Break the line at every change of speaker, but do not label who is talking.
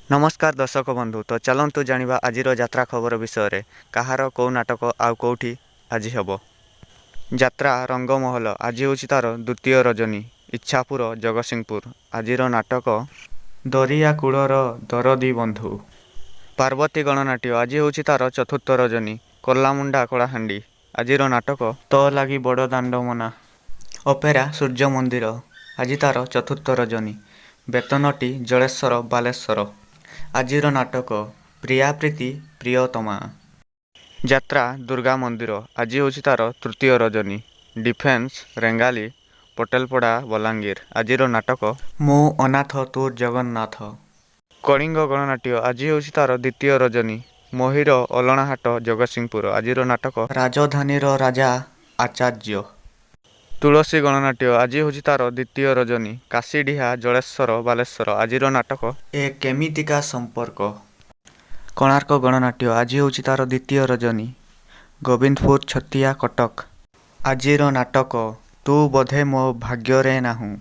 नमस्कार दर्शक बंधु। तो चलतु जानिबा आजिर यात्रा खबर विषय कहार कौ नाटक आउ कौटी आज हम। यात्रा रंगमहल आज हूँ तार द्वितीय रजनी इच्छापुर जगतसिंहपुर। आजिर नाटक दरिया कूलर दरदी बंधु। पार्वती गणनाट्य आज हूँ तार चतुर्थ रजनी कोल्लामुंडा कलाहांडी। आजिर नाटक तो लगी बड़ दांड मना। अपेरा सूर्य मंदिर आज तार चतुर्थ रजनी बेतनटी जलेश्वर बालेश्वर। आजिर नाटक प्रिया प्रीति प्रियतमा। यात्रा दुर्गा मंदिर आज हूँ तार तृतीय रजनी डिफेन्स रेंगाली पटेलपड़ा बलांगीर। आजिर नाटक मो अनाथ तू जगन्नाथ। कलिंग गणनाट्य आज हूँ तार द्वितीय रजनी मोहिर अलणाहाट जगतसिंहपुर। आजिर नाटक राजधानी राजा आचार्य। तुलसी गणनाट्य आज हूँ तार द्वितीय रजनी काशीडीहा जलेश्वर बालेश्वर। आजिर नाटक ए केमितिका संपर्क। कोणार्क गणनाट्य आज हूँ तार द्वितीय रजनी गोविंदपुर छतिया कटक। आजिर नाटक तू बोधे मो भाग्ୟରେ ନାହୁଁ।